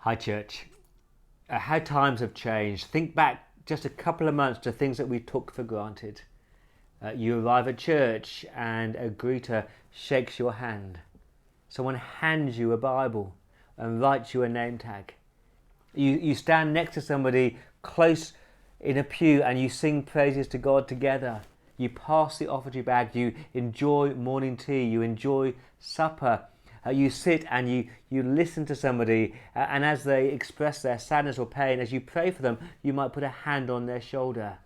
Hi, church. How times have changed. Think back just a couple of months to things that we took for granted. You arrive at church and a greeter shakes your hand. Someone hands you a Bible and writes you a name tag. You stand next to somebody close in a pew and you sing praises to God together. You pass the offertory bag. You enjoy morning tea. You enjoy supper. You sit and you listen to somebody, and as they express their sadness or pain, as you pray for them, you might put a hand on their shoulder.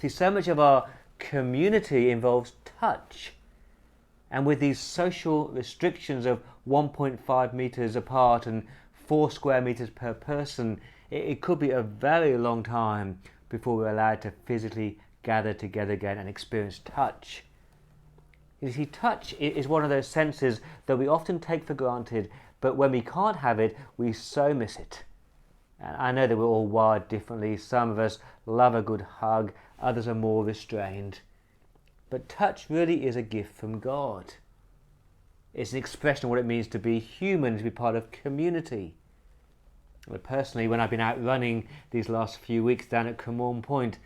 See, so much of our community involves touch. And with these social restrictions of 1.5 meters apart and 4 square meters per person, it could be a very long time before we're allowed to physically gather together again and experience touch. You see, touch is one of those senses that we often take for granted, but when we can't have it, we so miss it. And I know that we're all wired differently. Some of us love a good hug, others are more restrained. But touch really is a gift from God. It's an expression of what it means to be human, to be part of community. But personally, when I've been out running these last few weeks down at Cremorne Point,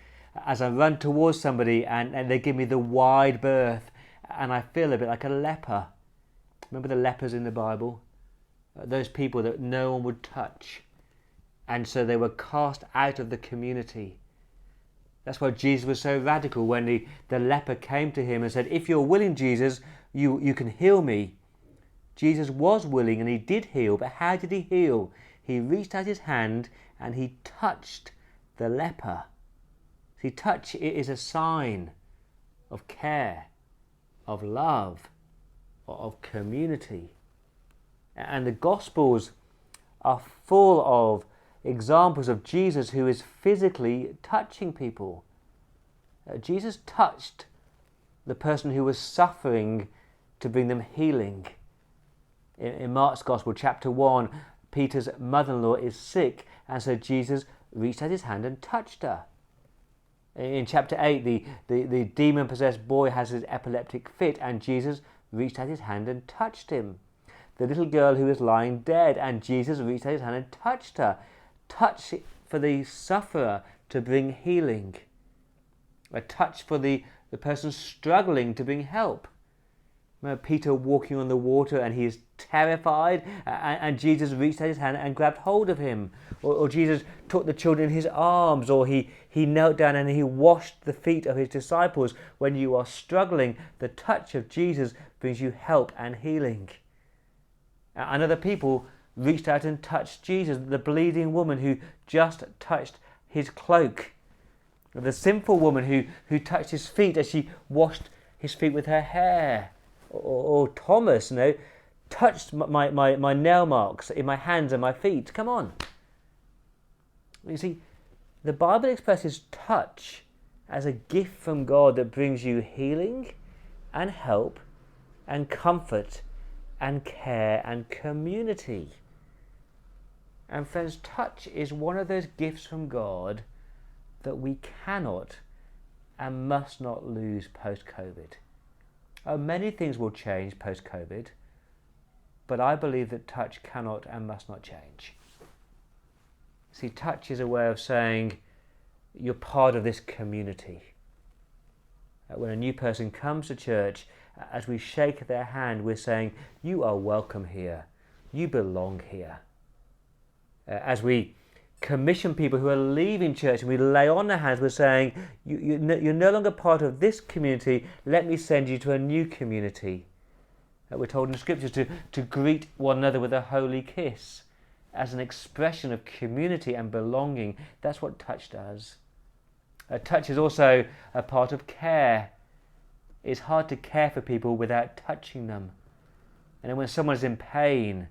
as I run towards somebody and they give me the wide berth, and I feel a bit like a leper. Remember the lepers in the Bible? Those people that no one would touch. And so they were cast out of the community. That's why Jesus was so radical when the leper came to him and said, if you're willing, Jesus, you can heal me. Jesus was willing and he did heal, but how did he heal? He reached out his hand and he touched the leper. See, touch is a sign of care, of love, of community. And the Gospels are full of examples of Jesus who is physically touching people. Jesus touched the person who was suffering to bring them healing. In Mark's Gospel, chapter 1, Peter's mother-in-law is sick, and so Jesus reached out his hand and touched her. In chapter 8, the demon-possessed boy has his epileptic fit, and Jesus reached out his hand and touched him. The little girl who is lying dead, and Jesus reached out his hand and touched her. Touch for the sufferer to bring healing. A touch for the person struggling to bring help. Remember Peter walking on the water and he is terrified, and Jesus reached out his hand and grabbed hold of him. Or Jesus took the children in his arms, or he knelt down and he washed the feet of his disciples. When you are struggling, the touch of Jesus brings you help and healing. And other people reached out and touched Jesus, the bleeding woman who just touched his cloak. The sinful woman who touched his feet as she washed his feet with her hair. Or Thomas, touched my nail marks in my hands and my feet. Come on. You see, the Bible expresses touch as a gift from God that brings you healing and help and comfort and care and community. And friends, touch is one of those gifts from God that we cannot and must not lose post-COVID. Many things will change post-COVID, but I believe that touch cannot and must not change. See, touch is a way of saying you're part of this community. When a new person comes to church, as we shake their hand, we're saying, you are welcome here. You belong here. As we commission people who are leaving church and we lay on their hands, we're saying, you're no longer part of this community. Let me send you to a new community. We're told in the scriptures to greet one another with a holy kiss as an expression of community and belonging. That's what touch does. Touch is also a part of care. It's hard to care for people without touching them. And when someone is in pain,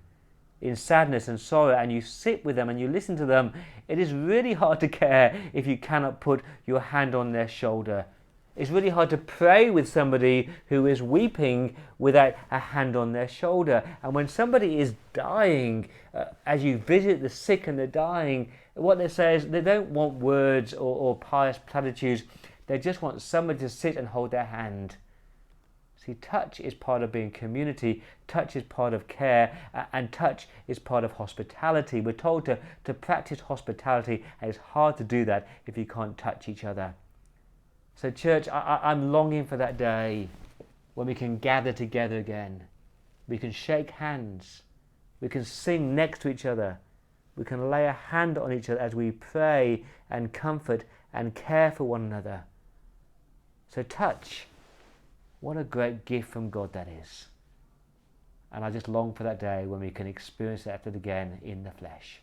in sadness and sorrow, and you sit with them and you listen to them, it is really hard to care if you cannot put your hand on their shoulder. It's really hard to pray with somebody who is weeping without a hand on their shoulder. And when somebody is dying, as you visit the sick and the dying, what they say is they don't want words or pious platitudes. They just want somebody to sit and hold their hand. See, touch is part of being community, touch is part of care, and touch is part of hospitality. We're told to practice hospitality, and it's hard to do that if you can't touch each other. So church, I'm longing for that day when we can gather together again. We can shake hands. We can sing next to each other. We can lay a hand on each other as we pray and comfort and care for one another. So touch, what a great gift from God that is. And I just long for that day when we can experience that again in the flesh.